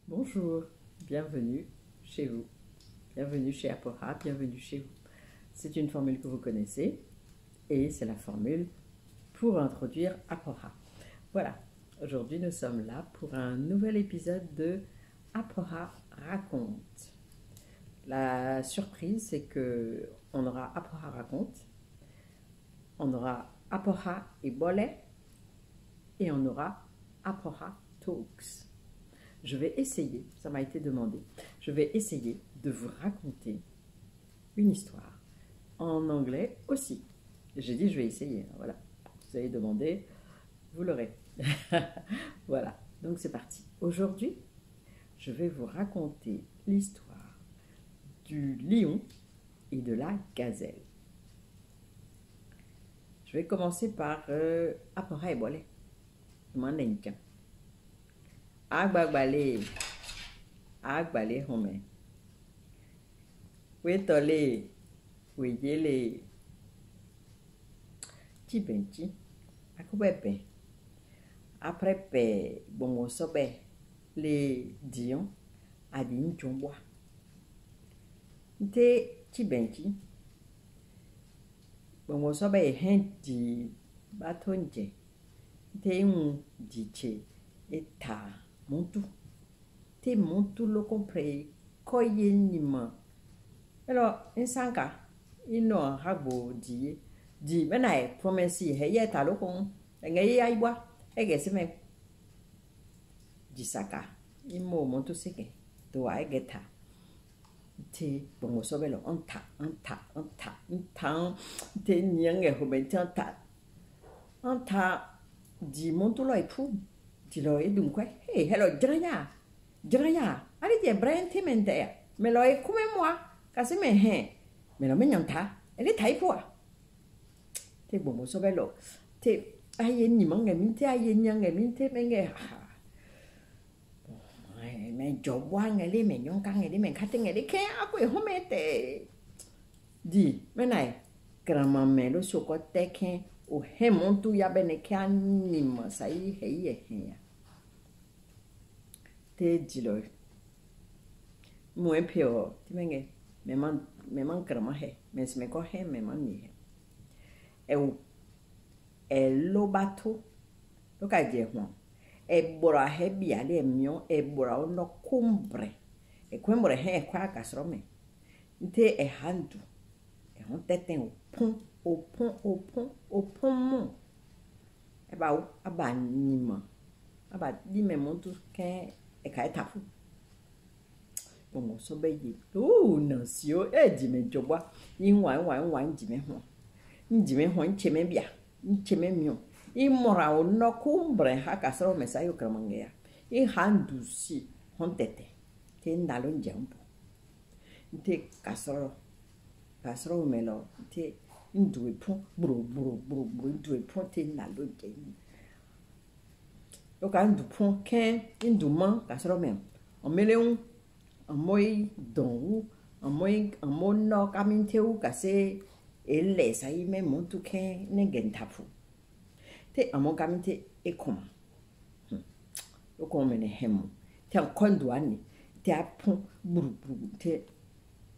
Bonjour, bienvenue chez vous. Bienvenue chez Apora, bienvenue chez vous. C'est une formule que vous connaissez et c'est la formule pour introduire Apora. Voilà, aujourd'hui nous sommes là pour un nouvel épisode de Apora raconte. La surprise, c'est que on aura Apora raconte, on aura Apora et Bolet et on aura Apora Talks. Je vais essayer, ça m'a été demandé, je vais essayer de vous raconter une histoire en anglais aussi. J'ai dit je vais essayer, voilà. Vous avez demandé, vous l'aurez. Voilà, donc c'est parti. Aujourd'hui, je vais vous raconter l'histoire du lion et de la gazelle. Je vais commencer par Apora et Bolet. Je m'en ai qu'un. Agbagbale, agbale home. Wetole, weyele. Tibenti, akubepe. Après pe, bongo sobe, le dion, adin jomboa. Nte tibenti, bongo sobe hen di batonje. Nte un diche, eta. Montu te montu lo compre koye nima alors insanga ino hagbo di benai promesi heye ta lo kon ngai aibwa ege seme di saka imo montu seke to aigeta te bongo sobelo onta te nyange hobenta anta di montu lo ipu di lo e dunque hello Jiraya ali je brain timente me lo e come moi kasi me me lo menyanta ele taipua te bomo so bello te aye ni manga minte aye nyanga minte menge me jobwa ngeli me nyonka ngeli me khate ngeli ke aku e homete di menai grama me lo sokote ke o hemontu ya bene ke anima sai heye te dilo moins pio timenge me man grama he me se me ko he me man ni e lo bato lo ka je ho e bora he bia le mio e bora no kumbre e kwembre he kwa kasro me nte e handu e hon teten o pon mo e ba aba nima aba di me montu ke e kai tafu bongo so be yi no sio e di me jobwa yin wan di me ho ncheme bia ncheme mio I mora o no kumbre ha kasro me sayo kramangea I handu si hontete te ndalo njambo nte kasro melo te ndue po bro ndue po te ndalo jeni loka ndu po ken ndu man kasro me o meleun amoy don amo no kaminte u kase ele sai me montu ken ne gentafu te amo kaminte ekoma loko mene hemu te kondo ani te apon buru te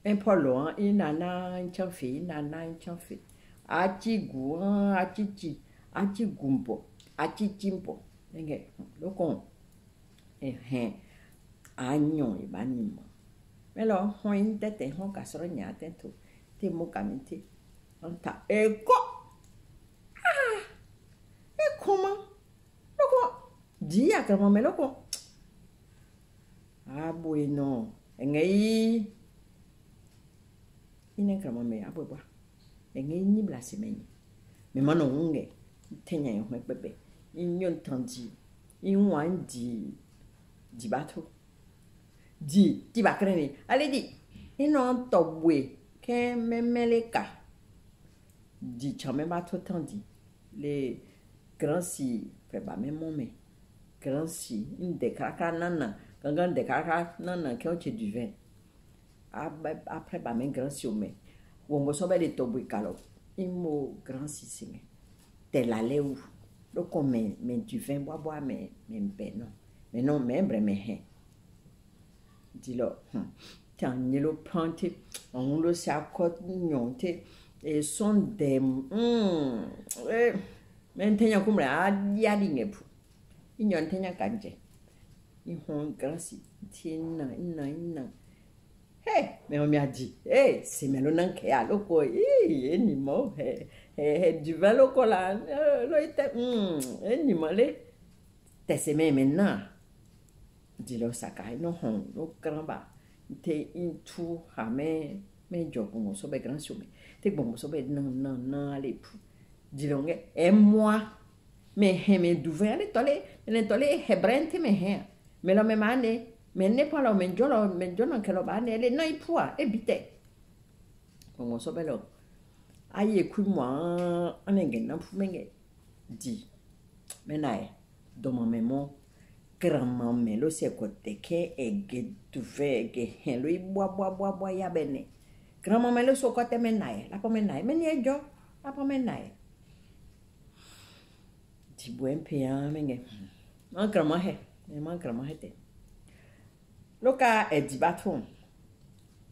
empolo inana nchafe achigu achigumbo achichimbo nge loko anyo ibanimo melo hoin tete hon kasro nya tento te mo kaminte anta eko ekoma loko dia kama meloko bueno ngei ine kama me abwa ngei ni blasemeni me mano nge tenya yo bebe inyon tanji inwan di bato di bakreni ale di ino tobwe ke memeleka di chame bato tandi les grands si fait ba même momé grands si une de kaka nana gangan de kaka nana qui ont du vin après ba même grands si o me wo mo so be de tobwe kalo imo grands si singe te la leu lo comme mais du vin bois mais ben non mais non membre mais dis-le, tiens, n'y le pente, on le s'accote, nyonte, et sont des, maintenant, comme là, il y a des gens, il y a des gens, ils ont grâce, tiens, hey, mais on m'a dit, hey, c'est maintenant qu'il y a le quoi, hey, ni mot, hey, du vélo là, là, il était, ni molé, t'es semé maintenant. Dis-le, ça caille, non, le grand bas, t'es in tout, mais job, on se fait grand sommet, t'es bon, on se fait non, allez, pou. Dis-le, et moi, mais d'ouvrir les tolés, brente, mais la même année, mais n'est pas là, mais John, que l'on elle est non, poids, éviter. On se fait là. Aïe, écoute-moi, on est gagnant pour me dire, mais là, dans mon mémoire, grand-maman, là, c'est côté que est tout fait, que lui, bois, ya bene. Grand-maman, là, c'est côté menaille, la pomme menaille, mais n'y a pas, la pomme menaille. Ti buen pia menge. Man grama he. Man grama he te. Loka e dibaton.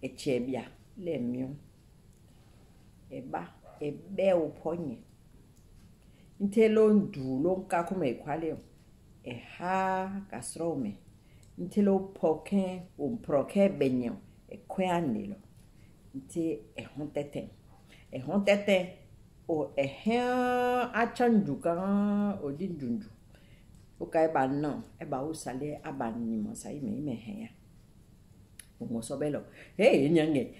E chebia. Le mion. E ba. E be o ponye. Nte lo ndu lo nka kume kwale. E ha kasrome. Nte lo poken o proke benyo. E kwe anilo. Nte e hontete. E hontete. O achanju kan o di junju o ka ba no e ba o sale abani mo sai me he o so belo hey nyange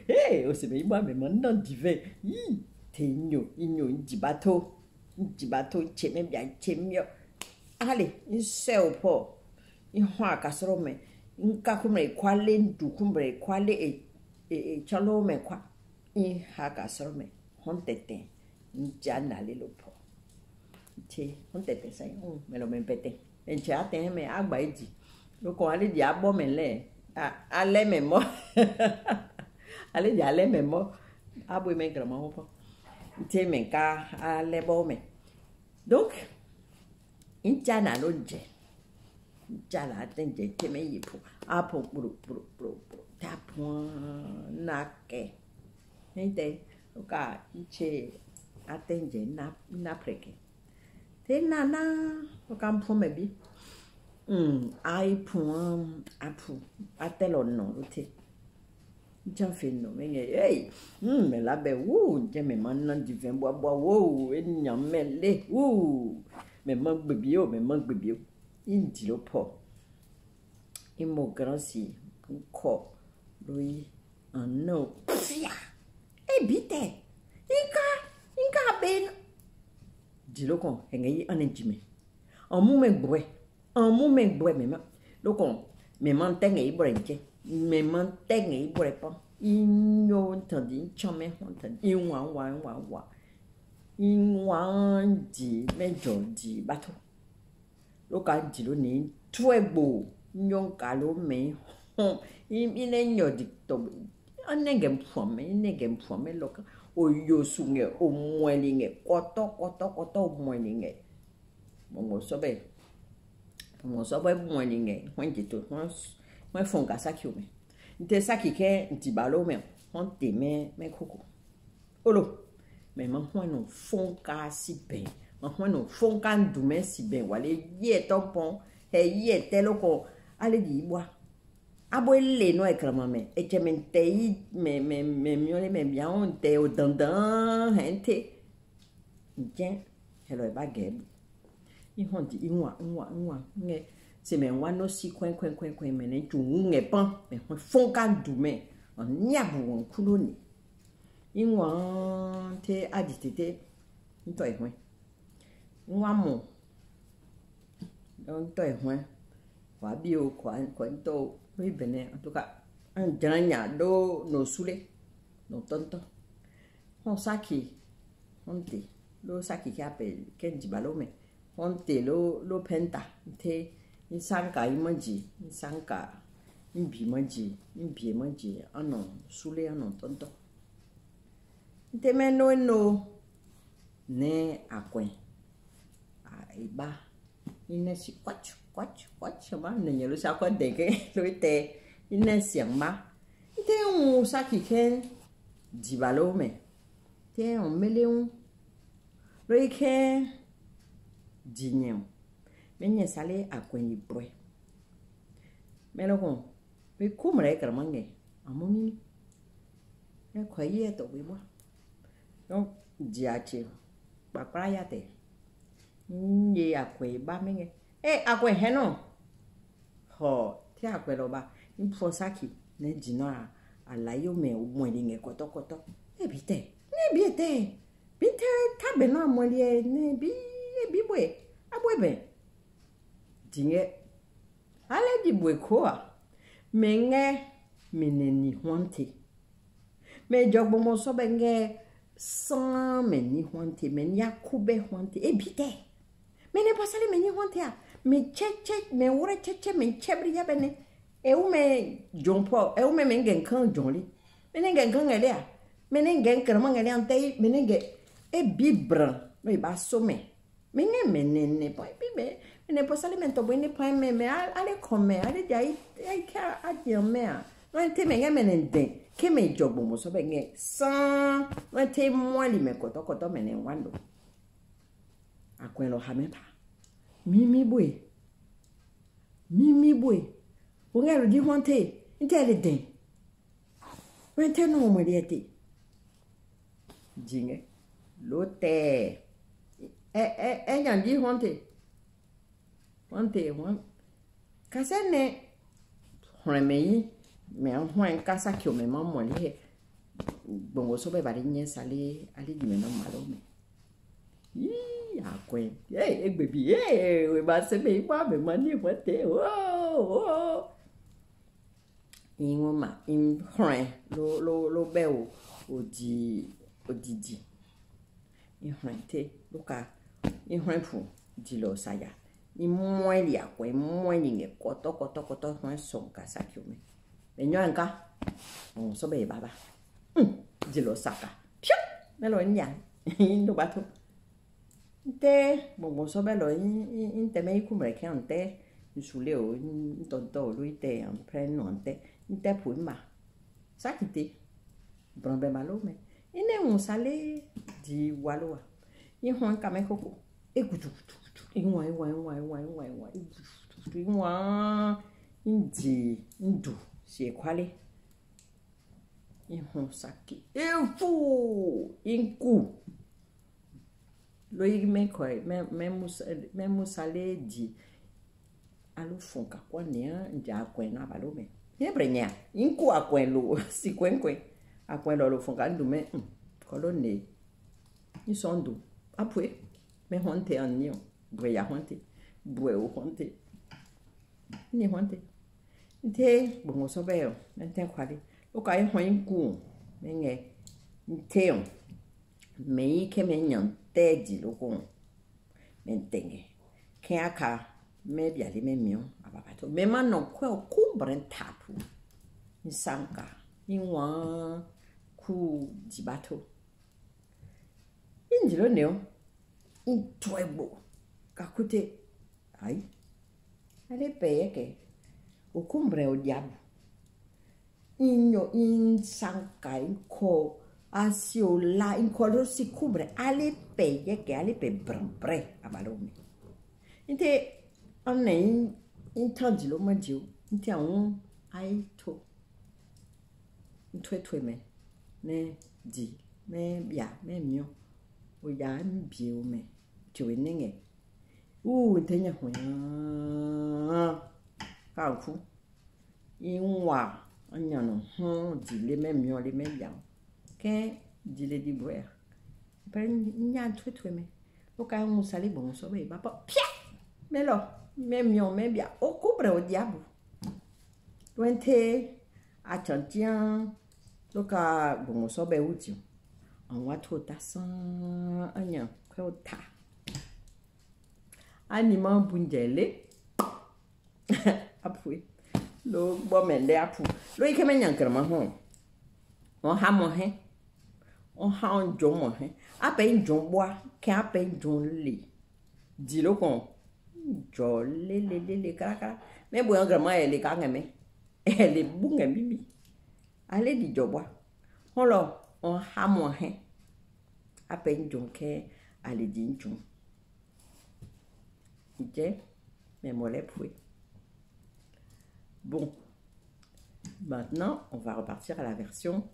hey o se me ba me non dive tenyo inyo jibato cheme bia chemyo ale inse opo in hwa kasoro me nka kumre kwale ndu kumre kwale e chalo me kwa in ha kasoro me hontete njana le lopo che hontete sai me lo mempete en chate me agba iji lo ko ale di abo me le ale me mo ale di ale me mo abo me grama ho che me ka ale bo me donc njana lo nje njala tenje che me yipu apo bro tapo nake nite ka che atenge na preke te nana o kam po mebi ai pon apu atelo no te jan fino me hey me la be je me man di vin bois enyam mele me man gbebio indi lo po imo grandi ko lui no ebite inka ben dilokon engi anenjime en mu me gbre me lokon me man tenge ibrenje me man tenge ibrepa inyo ntandi chame hontandi inwa di mejo di bato loka dilo ni tuegbo nyon kalo me ine nyo dikto anegem pome loka o yosunge o mwelinge koto mwelinge mongo sobe mwelinge wanjito mwe fonga saki me nte saki ke ntibalo me honte me koko olo me no fonga si ben no fonga ndume si ben wale ye topon ye teloko ale di bwa abo le no ekrama me echemente me miole me bien on te o dandan hente nje hello e bageb i honti inwa nge se me nwa no si kwen me ne tu nge pan me fonka dume on nyabu won kuloni inwa te aditete nto ehwe nwa mo on to ehwe wa bi o kwanto oui bene en tout cas un janya do no sule no tonto on saki onte lo saki ki appelle kenji balome onte lo penta te insanka imanji insanka imbi manji anon sule anon tonto te meno no ne akwen a iba ine si quach ma ne lo sa ko de ke lo te ine siang ma te un sa ki ken di balo me te un meleon lo ke di nyem me nye sale akwenyi boy me lo kon me kumre kar mange amoni e ko ye to bi mo donc diache pa ya te ye akwe ba me akwe heno ho ti akwe lo ba in fosaki ne jino a la yo me o mo ni koto e bite ta be no mo li ne bi bwe abwe be dinge ale di bwe ko a menge meneni honte me jogbo mo so benge sans meni honte men yakube honte e bite me ne pasale meni honte a me cheche me wore cheche me chebri ya bene e u me jompo e u me ngen kan joli me ne ngen kan ele a me ne ngen kan ma ngele ante me ne nge e bibra no ba so me ne menene poi bibe me ne pasale men to bene poi me ale come ale dai ai ka a di me a no te me nge menende ke me jogbo mo so benge san no te mo li me koto me ne wando akwen lo hameta mimi bwe o ngalo di honte intele den wente no mo liete jinge lote nyan di honte kasene hremeyi me hwen kasa kyo me mo li bongo so be bari nye sale ali di me no malo me akwen egbebi we ba se me pa me mani wote ingoma in hren lo be odidi in hren te loka in hren fu di lo saya ni moeli akwen moeli nge koto hren son kasa kyo me nyanka so be baba di lo saka pyo me lo nya ndo bato te bon so bello in te me kumre ke ante sule o tonto lui te en preno ante te puima sakite brombe malo me ine un sale di waloa in hon kame koko ekutu inwa indi ndu si kwale in hon saki efu inku lo me ko me musale di alu fonka kwa ne nja akwen na balo me ye brenya inku akwen lo si kwenkwen akwen lo fonka ndu me kolone ni sondo apwe me honte anio bwe ya honte bwe o honte ni honte te bongo so be o nte kwali o ka ye hon ku me nge nte me ke me nyan teji loko mentenge ke aka me bia le me mio ababato me ma no kwa ku brentapu nsanka inwa ku jibato injilo neo intwebo kakute ai ale peke okumbre o diabo inyo insanka ko asio la in color si cubre ale peye che ale pe brambre abalome inte onne in tangilo manjo inte on ai to twe me ne di me bia me mio o ya mbio me twe nenge tenya ho ka ku inwa anya no di le me mio le me bia ke dile di boer per nya twe me o ka un sali bon so be ba pia me lo me mio me bia o cubre o diabo wente a chantian lo ka bon so be uti on wa to ta san anya ko ta anima bunjele apui lo bo mende apu lo ike me nyankra ma ho o ha mo he on ha on jomo he ape njomboa ke ape njonle di lo kon jolé, les caca. Mais bon, vraiment, elle est quand même. Elle est bon, bibi. Allez, dit jobois. On a moins. À peine donc, allez, dit job. Ok? Mais moi, les pouets. Bon. Maintenant, on va repartir à la version.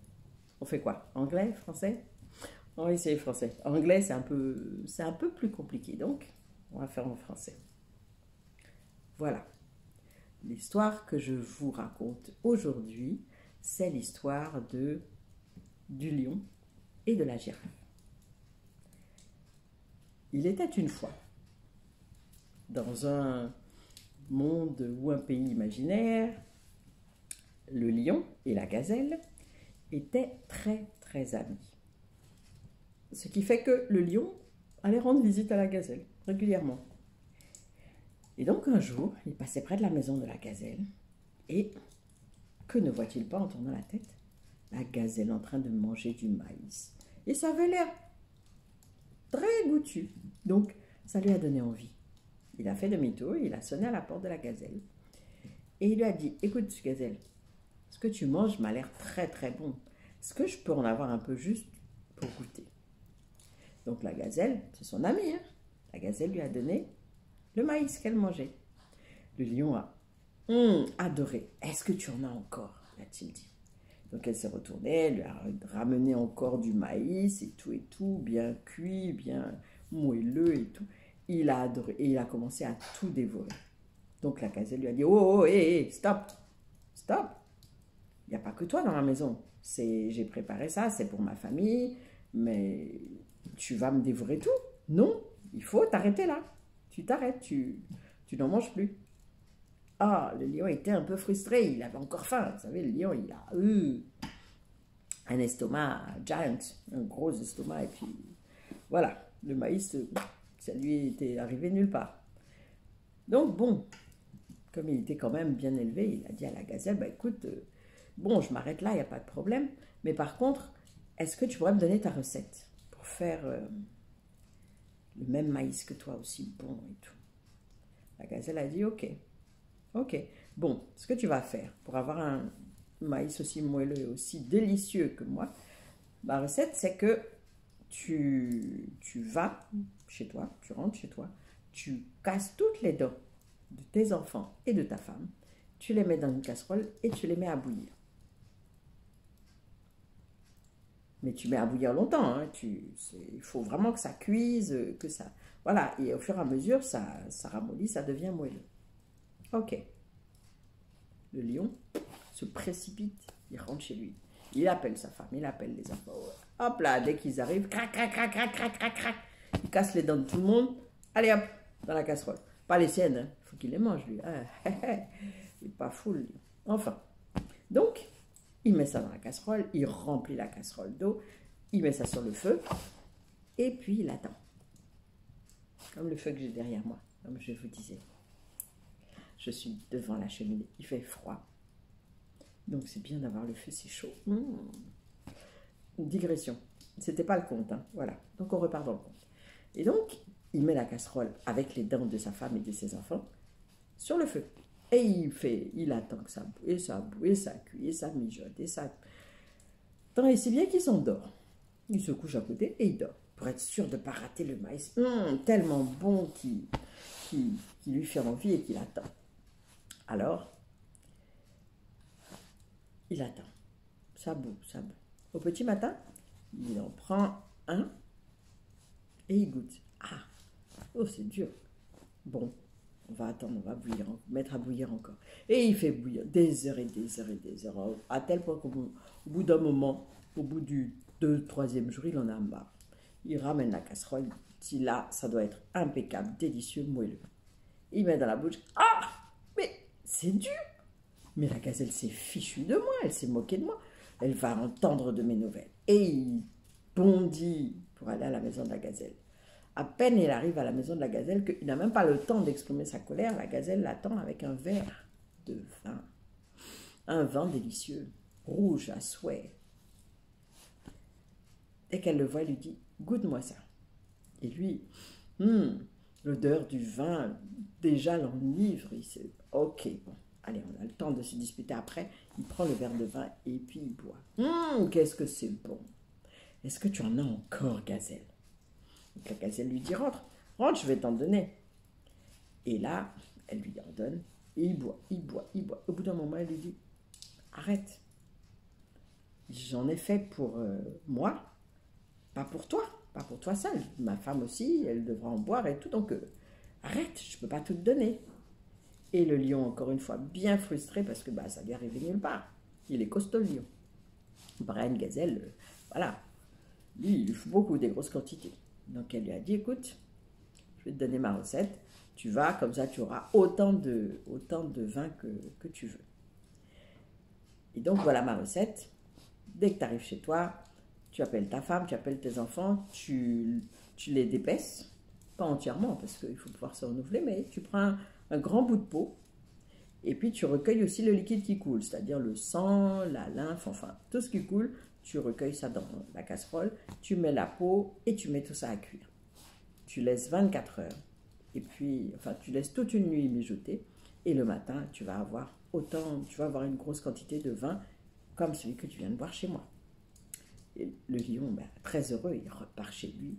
On fait quoi? Anglais, français? On va essayer français. Anglais, c'est un peu plus compliqué, donc on va faire en français. Voilà. L'histoire que je vous raconte aujourd'hui, c'est l'histoire du lion et de la girafe. Il était une fois, dans un monde ou un pays imaginaire, le lion et la gazelle étaient très très amis. Ce qui fait que le lion allait rendre visite à la gazelle régulièrement. Et donc un jour, il passait près de la maison de la gazelle et que ne voit-il pas en tournant la tête? La gazelle en train de manger du maïs. Et ça avait l'air très goûtu. Donc ça lui a donné envie. Il a fait demi-tour, il a sonné à la porte de la gazelle. Et il lui a dit, écoute gazelle, ce que tu manges m'a l'air très très bon. Est-ce que je peux en avoir un peu juste pour goûter? Donc la gazelle, c'est son amie, hein? La gazelle lui a donné le maïs qu'elle mangeait. Le lion a adoré. Est-ce que tu en as encore? A-t-il dit. Donc elle s'est retournée, elle lui a ramené encore du maïs et tout, bien cuit, bien moelleux et tout. Il a adoré et il a commencé à tout dévorer. Donc la gazelle lui a dit, oh, hé, stop, stop. Il n'y a pas que toi dans la maison. J'ai préparé ça, c'est pour ma famille, mais tu vas me dévorer tout? Non, il faut t'arrêter là. Tu t'arrêtes, tu n'en manges plus. Ah, le lion était un peu frustré, il avait encore faim. Vous savez, le lion, il a un estomac giant, un gros estomac. Et puis, voilà, le maïs, ça lui était arrivé nulle part. Donc, bon, comme il était quand même bien élevé, il a dit à la gazelle, bah écoute, bon, je m'arrête là, il n'y a pas de problème. Mais par contre, est-ce que tu pourrais me donner ta recette pour faire le même maïs que toi, aussi bon et tout? La gazelle a dit, ok. Bon, ce que tu vas faire pour avoir un maïs aussi moelleux et aussi délicieux que moi, ma recette, c'est que tu vas chez toi, tu rentres chez toi, tu casses toutes les dents de tes enfants et de ta femme, tu les mets dans une casserole et tu les mets à bouillir. Mais tu mets à bouillir longtemps, hein, il faut vraiment que ça cuise, que ça... Voilà, et au fur et à mesure, ça ramollit, ça devient moelleux. Ok. Le lion se précipite, il rentre chez lui. Il appelle sa femme, il appelle les enfants. Hop là, dès qu'ils arrivent, crac, crac, crac, crac, crac, crac, crac. Il casse les dents de tout le monde. Allez hop, dans la casserole. Pas les siennes, hein. Il faut qu'il les mange lui. Il n'est pas fou, lui. Enfin, donc, il met ça dans la casserole, il remplit la casserole d'eau, il met ça sur le feu, et puis il attend. Comme le feu que j'ai derrière moi, comme je vous disais. Je suis devant la cheminée, il fait froid. Donc c'est bien d'avoir le feu, c'est chaud. Une digression. C'était pas le compte, hein. Voilà. Donc on repart dans le compte. Et donc, il met la casserole avec les dents de sa femme et de ses enfants sur le feu. Et il attend que ça boue, et ça boue, et ça cuit, et ça mijote, et ça... Et c'est bien qu'il s'endort. Il se couche à côté et il dort. Pour être sûr de ne pas rater le maïs. Tellement bon qui lui fait envie et qu'il attend. Alors, il attend. Ça boue, ça boue. Au petit matin, il en prend un et il goûte. Ah, oh, c'est dur. Bon, on va attendre, on va bouillir, mettre à bouillir encore. Et il fait bouillir des heures et des heures et des heures. À tel point qu'au bout d'un moment, au bout du 2e, 3e jour, il en a marre. Il ramène la casserole. Il dit là, ça doit être impeccable, délicieux, moelleux. Il met dans la bouche. Ah, mais c'est dur. Mais la gazelle s'est fichue de moi, elle s'est moquée de moi. Elle va entendre de mes nouvelles. Et il bondit pour aller à la maison de la gazelle. À peine il arrive à la maison de la gazelle qu'il n'a même pas le temps d'exprimer sa colère. La gazelle l'attend avec un verre de vin. Un vin délicieux, rouge à souhait. Dès qu'elle le voit, elle lui dit « Goûte-moi ça ». Et lui, L'odeur du vin, déjà l'enivre. Il se... Ok, bon, allez, on a le temps de se disputer après. Il prend le verre de vin et puis il boit. Qu'est-ce que c'est bon. Est-ce que tu en as encore, Gazelle? Donc la Gazelle lui dit, rentre, rentre, je vais t'en donner. Et là, elle lui en donne. Et il boit, il boit, il boit. Au bout d'un moment, elle lui dit, arrête. J'en ai fait pour moi, pas pour toi seul. Ma femme aussi, elle devra en boire et tout. Donc, arrête, je ne peux pas tout te donner. Et le lion, encore une fois, bien frustré parce que bah, ça lui arrivait nulle part. Il est costaud, le lion. Brian Gazelle, voilà. Lui, il lui faut beaucoup, des grosses quantités. Donc, elle lui a dit, écoute, je vais te donner ma recette. Tu vas, comme ça, tu auras autant de vin que tu veux. Et donc, voilà ma recette. Dès que tu arrives chez toi, tu appelles ta femme, tu appelles tes enfants, tu les dépaisses. Pas entièrement, parce qu'il faut pouvoir se renouveler, mais tu prends un grand bout de peau. Et puis, tu recueilles aussi le liquide qui coule, c'est-à-dire le sang, la lymphe, enfin, tout ce qui coule. Tu recueilles ça dans la casserole, tu mets la peau et tu mets tout ça à cuire. Tu laisses 24 heures. Et puis, enfin, tu laisses toute une nuit mijoter. Et le matin, tu vas avoir une grosse quantité de vin comme celui que tu viens de boire chez moi. Et le lion, ben, très heureux, il repart chez lui.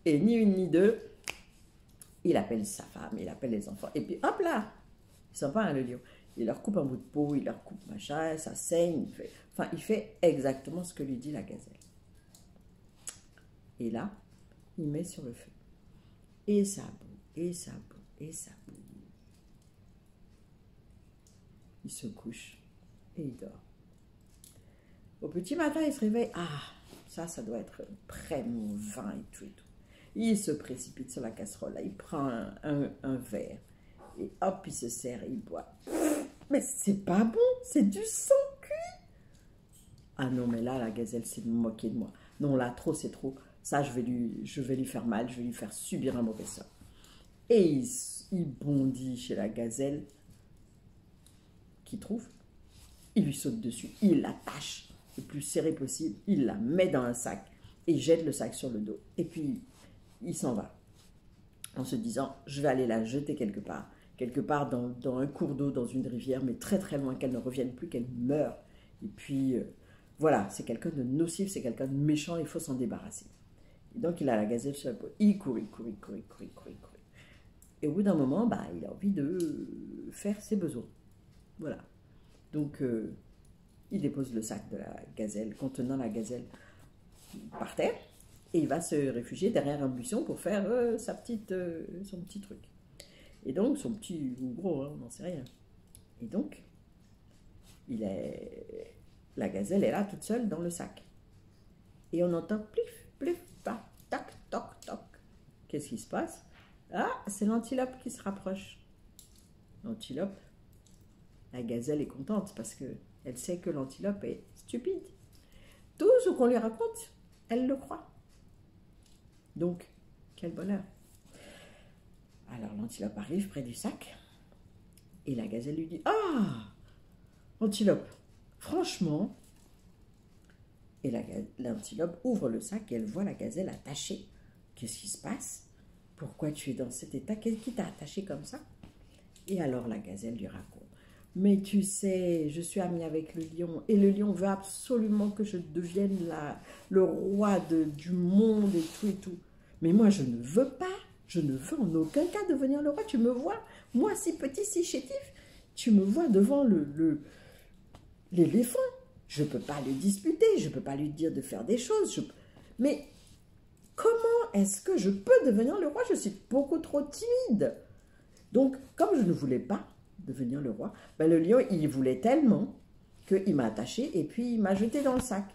Et ni une ni deux, il appelle sa femme, il appelle les enfants. Et puis hop là, il s'en va, hein, le lion. Il leur coupe un bout de peau, il leur coupe machin, ça saigne. Il fait exactement ce que lui dit la Gazelle. Et là, il met sur le feu. Et ça bout, et ça bout, et ça bout. Il se couche et il dort. Au petit matin, il se réveille. Ah, ça doit être prêt, mon vin et tout et tout. Il se précipite sur la casserole. Là, il prend un verre. Et hop, il se sert et il boit. Mais c'est pas bon, c'est du sang cuit. Ah non, mais là, la Gazelle s'est moquée de moi. Non, là, trop, c'est trop. Ça, je vais lui faire mal, je vais lui faire subir un mauvais sort. Et il bondit chez la Gazelle, qu'il trouve. Il lui saute dessus, il l'attache le plus serré possible, il la met dans un sac et jette le sac sur le dos. Et puis, il s'en va en se disant, je vais aller la jeter quelque part dans un cours d'eau, dans une rivière, mais très très loin, qu'elle ne revienne plus, qu'elle meure. Et puis, voilà, c'est quelqu'un de nocif, c'est quelqu'un de méchant, il faut s'en débarrasser. Et donc, il a la Gazelle sur la peau. Il court. Et au bout d'un moment, bah, il a envie de faire ses besoins. Voilà. Donc, il dépose le sac de la Gazelle, contenant la Gazelle, par terre, et il va se réfugier derrière un buisson pour faire son petit truc. Et donc, son petit ou gros, hein, on n'en sait rien. Et donc, la Gazelle est là toute seule dans le sac. Et on entend plif, plif, tac, tac, toc, toc. Qu'est-ce qui se passe? Ah, c'est l'antilope qui se rapproche. L'antilope, la Gazelle est contente parce qu'elle sait que l'antilope est stupide. Tout ce qu'on lui raconte, elle le croit. Donc, quel bonheur. Alors l'antilope arrive près du sac et la Gazelle lui dit « Ah, antilope, franchement... » Et l'antilope ouvre le sac et elle voit la Gazelle attachée. Qu'est-ce qui se passe? Pourquoi tu es dans cet état? Qui t'a attaché comme ça? Et alors la Gazelle lui raconte. Mais tu sais, je suis amie avec le lion et le lion veut absolument que je devienne le roi du monde et tout et tout. Mais moi, je ne veux pas. Je ne veux en aucun cas devenir le roi. Tu me vois, moi, si petit, si chétif, tu me vois devant l'éléphant. Je ne peux pas le disputer, je ne peux pas lui dire de faire des choses. Mais comment est-ce que je peux devenir le roi? Je suis beaucoup trop timide. Donc, comme je ne voulais pas devenir le roi, ben le lion, il voulait tellement qu'il m'a attaché et puis il m'a jeté dans le sac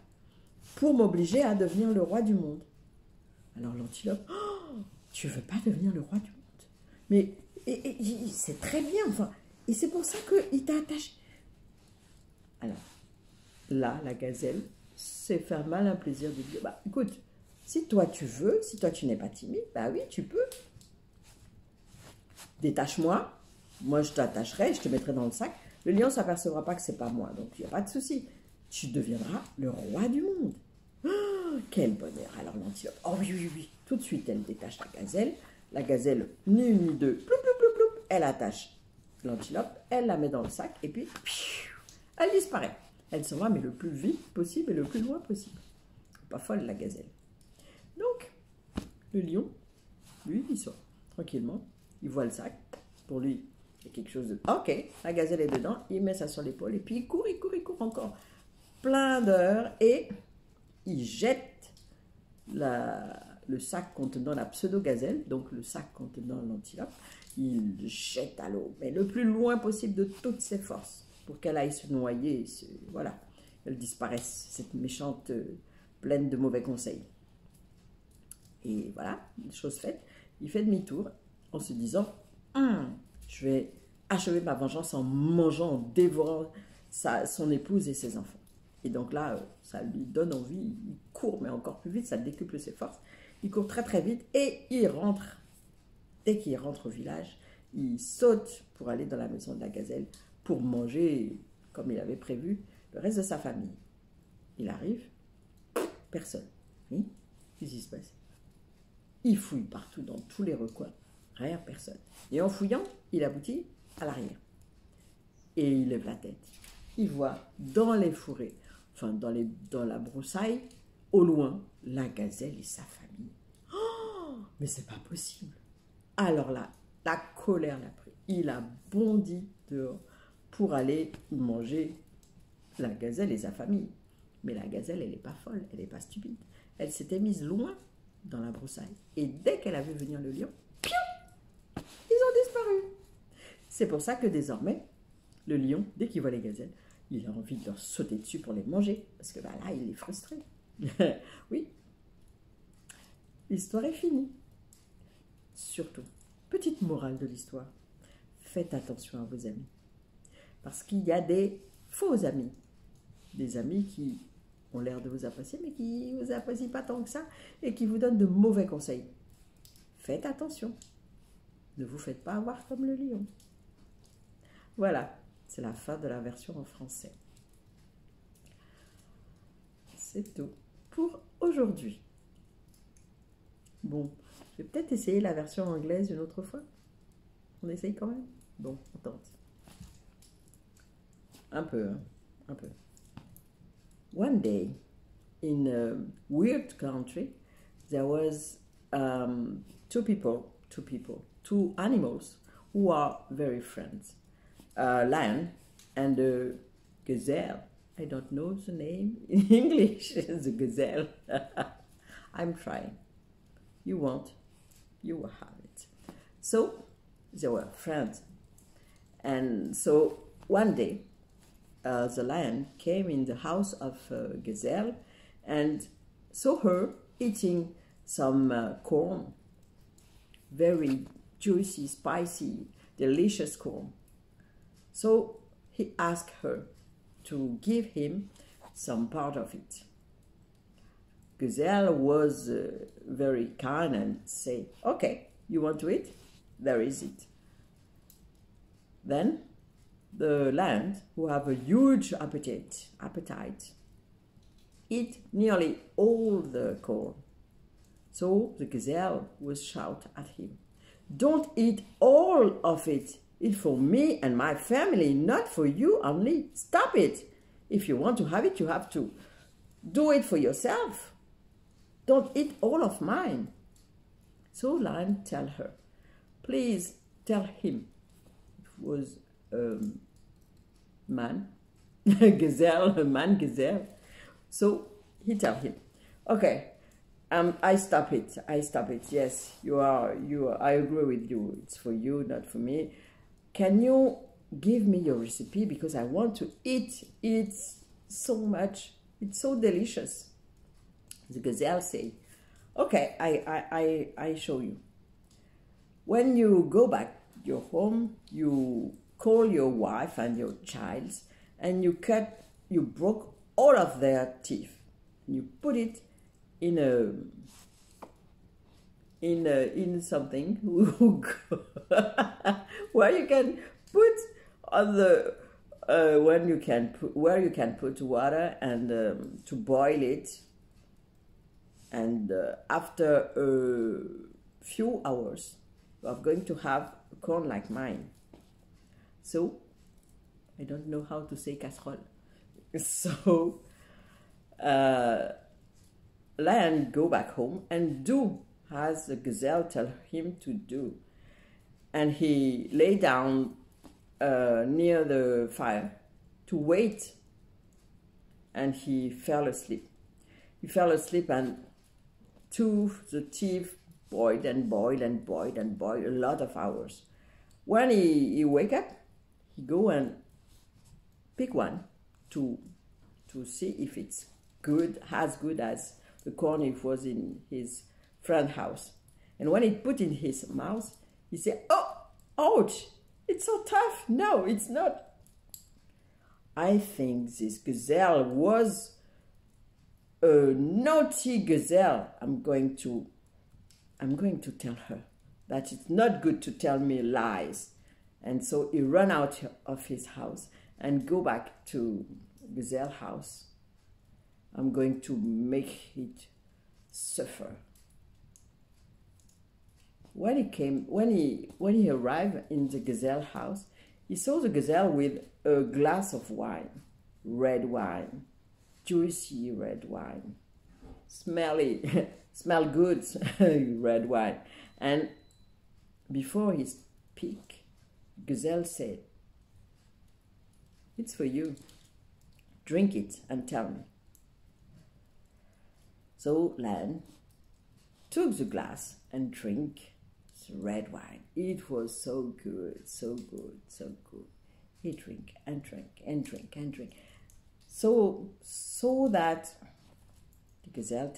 pour m'obliger à devenir le roi du monde. Alors l'antilope, oh, tu veux pas devenir le roi du monde? Mais c'est très bien, enfin, et c'est pour ça qu'il t'a attaché. Alors, là, la Gazelle s'est fait un malin plaisir de dire, bah écoute, si toi tu veux, si toi tu n'es pas timide, bah oui, tu peux. Détache-moi, moi je t'attacherai, je te mettrai dans le sac. Le lion ne s'apercevra pas que c'est pas moi, donc il n'y a pas de souci. Tu deviendras le roi du monde. Oh, quel bonheur. Alors l'antilope, oh oui, tout de suite elle détache la Gazelle La gazelle, ni une ni deux, ploup, ploup, ploup, ploup, elle attache l'antilope, elle la met dans le sac et puis elle disparaît. Elle s'en va, mais le plus vite possible et le plus loin possible. Pas folle, la gazelle. Donc, le lion, lui, il sort tranquillement, il voit le sac. Pour lui, il y a quelque chose de... Ok, la gazelle est dedans, il met ça sur l'épaule et puis il court encore plein d'heures et il jette le sac contenant la pseudo-gazelle, donc le sac contenant l'antilope, il le jette à l'eau, mais le plus loin possible de toutes ses forces, pour qu'elle aille se noyer, voilà, elle disparaisse, cette méchante pleine de mauvais conseils. Et voilà, chose faite, il fait demi-tour en se disant je vais achever ma vengeance en mangeant, en dévorant son épouse et ses enfants. Et donc là, ça lui donne envie, il court, mais encore plus vite, ça décuple ses forces. Il court très très vite et il rentre. Dès qu'il rentre au village, il saute pour aller dans la maison de la gazelle pour manger, comme il avait prévu, le reste de sa famille. Il arrive, personne. Oui, qu'est-ce qui se passe? Il fouille partout, dans tous les recoins. Rien, personne. Et en fouillant, il aboutit à l'arrière. Et il lève la tête. Il voit dans les fourrés, enfin dans la broussaille, au loin, la gazelle et sa famille. Oh, mais c'est pas possible. Alors là, la colère l'a pris. Il a bondi dehors pour aller manger la gazelle et sa famille. Mais la gazelle, elle n'est pas folle, elle n'est pas stupide. Elle s'était mise loin dans la broussaille. Et dès qu'elle a vu venir le lion, piou, ils ont disparu. C'est pour ça que désormais, le lion, dès qu'il voit les gazelles, il a envie de leur sauter dessus pour les manger. Parce que là, il est frustré. Oui. L'histoire est finie. Surtout, petite morale de l'histoire, faites attention à vos amis. Parce qu'il y a des faux amis. Des amis qui ont l'air de vous apprécier, mais qui ne vous apprécient pas tant que ça et qui vous donnent de mauvais conseils. Faites attention. Ne vous faites pas avoir comme le lion. Voilà, c'est la fin de la version en français. C'est tout pour aujourd'hui. Bon, je vais peut-être essayer la version anglaise une autre fois. On essaye quand même? Bon, on tente. Un peu, hein? Un peu. One day, in a weird country, there was two animals who are very friends. A lion and a gazelle. I don't know the name in English. The gazelle. I'm trying. You won't. You will have it. So, they were friends. And so, one day, the lion came in the house of Gazelle and saw her eating some corn, very juicy, spicy, delicious corn. So he asked her to give him some part of it. Gazelle was very kind and said, okay, you want to eat? There is it. Then the lion, who have a huge appetite, eat nearly all the corn. So the gazelle was shout at him, don't eat all of it. It's for me and my family, not for you only. Stop it. If you want to have it, you have to do it for yourself. Don't eat all of mine. So lion tell her, please tell him. It was man, gazelle, a man gazelle. So he tell him, okay, I stop it. Yes, you are. I agree with you. It's for you, not for me. Can you give me your recipe because I want to eat it so much. It's so delicious. The gazelle say, okay, I show you. When you go back your home, you call your wife and your child, and you broke all of their teeth. You put it in something where you can put on the where you can put water and to boil it, and after a few hours you are going to have a corn like mine. So, I don't know how to say casserole. So, lion go back home and do as the gazelle tell him to do. And he lay down near the fire to wait, and he fell asleep. He fell asleep, and the teeth boiled and boiled and boiled and boiled a lot of hours. When he wake up, he go and pick one to see if it's good, as good as the corn it was in his friend's house. And when he put in his mouth, he said, "Oh, ouch, it's so tough." No, it's not. I think this gazelle was a naughty gazelle. I'm going to tell her that it's not good to tell me lies. And so he ran out of his house and go back to gazelle house. I'm going to make it suffer. When he arrived in the gazelle house, he saw the gazelle with a glass of wine, red wine, juicy red wine, smelly, smell good red wine. And before he speak, gazelle said, "It's for you. Drink it and tell me." So lion took the glass and drank the red wine. It was so good, so good, so good. He drank and drank and drank and drank. So that the gazelle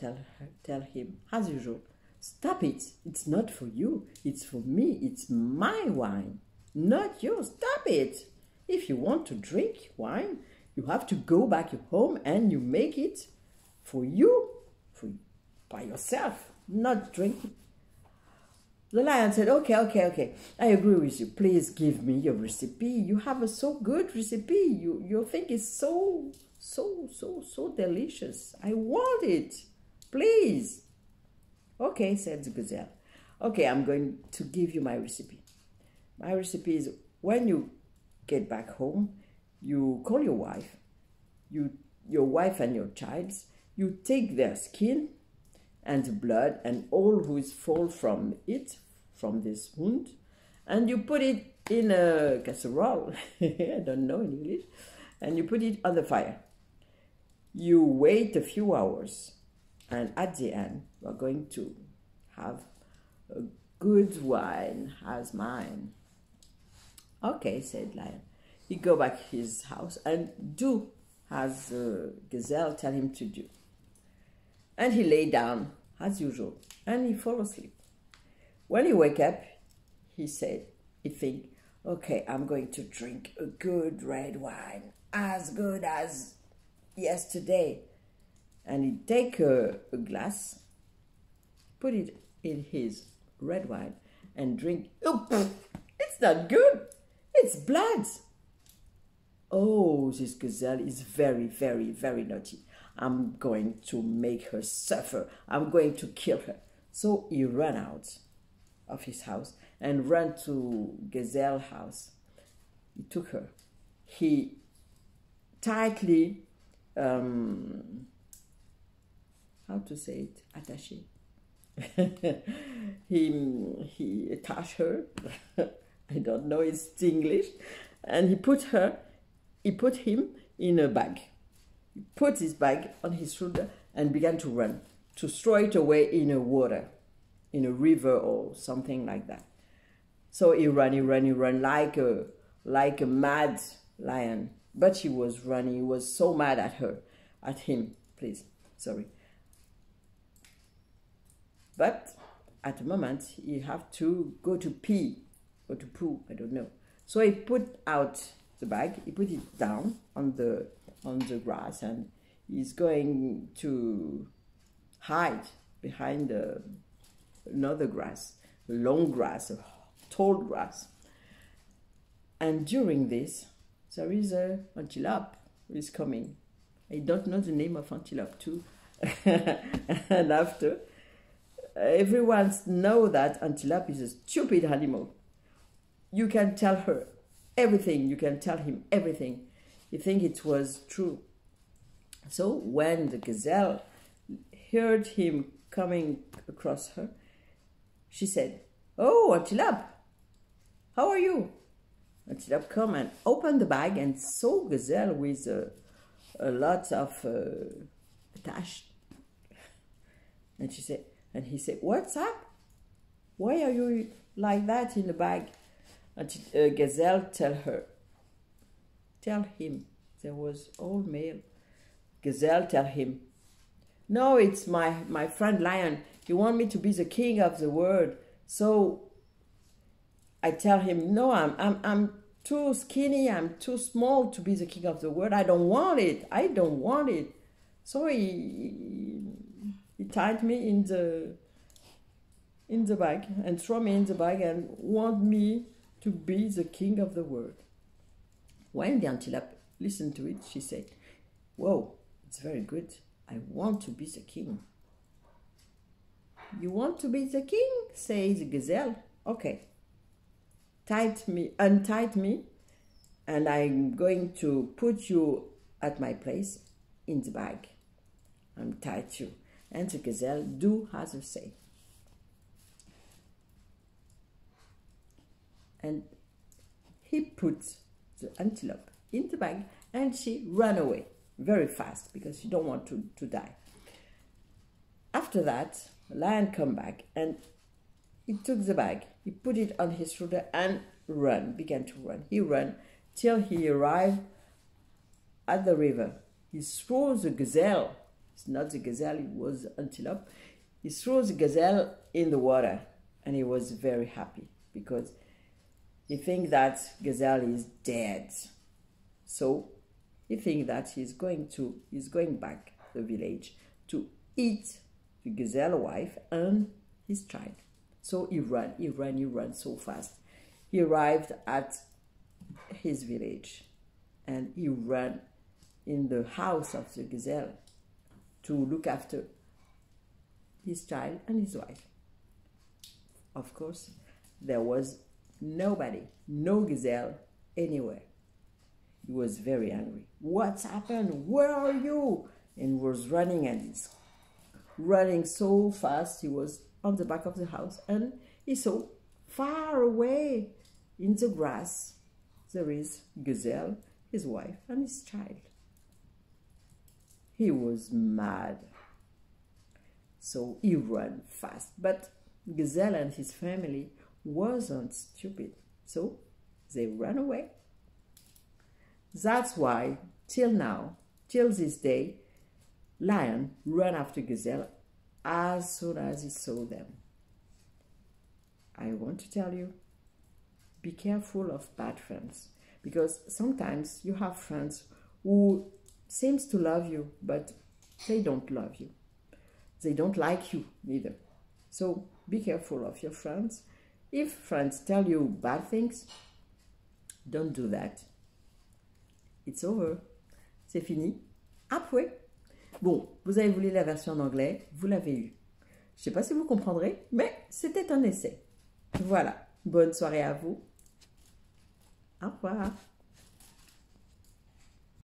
tell him, as usual, "Stop it. It's not for you. It's for me. It's my wine, not yours. Stop it. If you want to drink wine, you have to go back home and you make it for you, by yourself, not drink it." The lion said, okay, I agree with you. Please give me your recipe. You have a so good recipe. Your thing is so delicious. I want it. Please. Okay, said the gazelle. Okay, I'm going to give you my recipe. My recipe is, when you get back home, you call your wife, your wife and your child, you take their skin and the blood and all who is fall from this wound, and you put it in a casserole, I don't know in English, and you put it on the fire. You wait a few hours, and at the end, you are going to have a good wine as mine. Okay, said lion. He go back to his house and do as gazelle tell him to do. And he lay down as usual, and he fall asleep. When he wake up, he think, okay, I'm going to drink a good red wine, as good as yesterday. And he take a glass, put it in his red wine, and drink. Oh, it's not good. It's blood. Oh, this gazelle is very, very, very naughty. I'm going to make her suffer. I'm going to kill her. So he ran out of his house and ran to gazelle house. He took her. He tightly, how to say it, attaché. he attached her. I don't know it's English. And he put him in a bag. He put his bag on his shoulder and began to run, to throw it away in a water, in a river or something like that. So he ran like a mad lion. But he was running. He was so mad at him. Please, sorry. But at the moment, he have to go to pee or to poo. I don't know. So he put out the bag. He put it down on the grass, and he's going to hide behind another grass, a long grass, a tall grass. And during this, there is a antelope who is coming. I don't know the name of antelope too. And after, everyone knows that Antelope is a stupid animal. You can tell her everything. You can tell him everything. You think it was true. So when the gazelle heard him coming across her, she said, "Oh, Antelope, how are you?" Antelope come and opened the bag and saw gazelle with a lot of attached. And she said, and he said, "What's up? Why are you like that in the bag?" And gazelle tell him, there was all male. Gazelle tell him, "No, it's my friend lion. He want me to be the king of the world." So I tell him, "No, I'm too skinny. I'm too small to be the king of the world. I don't want it. I don't want it." So he tied me in the bag and throw me in the bag and want me to be the king of the world. When the antelope listened to it, she said, "Whoa, it's very good. I want to be the king." "You want to be the king?" says the gazelle. "Okay. Untied me, and I'm going to put you at my place in the bag. I'm tied you." And the gazelle do as I say. And he put the antelope in the bag and she ran away very fast because she don't want to die. After that, the lion come back and he took the bag, he put it on his shoulder and began to run. He ran till he arrived at the river. He threw the gazelle, it's not the gazelle, it was the antelope. He threw the gazelle in the water and he was very happy because he thinks that gazelle is dead. So he thinks that he's going back to the village to eat the gazelle wife and his child. So he ran so fast. He arrived at his village and he ran in the house of the gazelle to look after his child and his wife. Of course, there was nobody, no gazelle anywhere. He was very angry. "What's happened? Where are you?" And was running, and he's running so fast. He was on the back of the house and he saw far away in the grass there is gazelle, his wife and his child. He was mad. So he ran fast. But gazelle and his family wasn't stupid. So they ran away. That's why, till now, till this day, lion run after gazelle as soon as he saw them. I want to tell you, be careful of bad friends, because sometimes you have friends who seems to love you, but they don't love you. They don't like you either. So be careful of your friends. If friends tell you bad things, don't do that. It's over. C'est fini. Après. Bon, vous avez voulu la version en anglais, vous l'avez eue. Je ne sais pas si vous comprendrez, mais c'était un essai. Voilà. Bonne soirée à vous. Au revoir.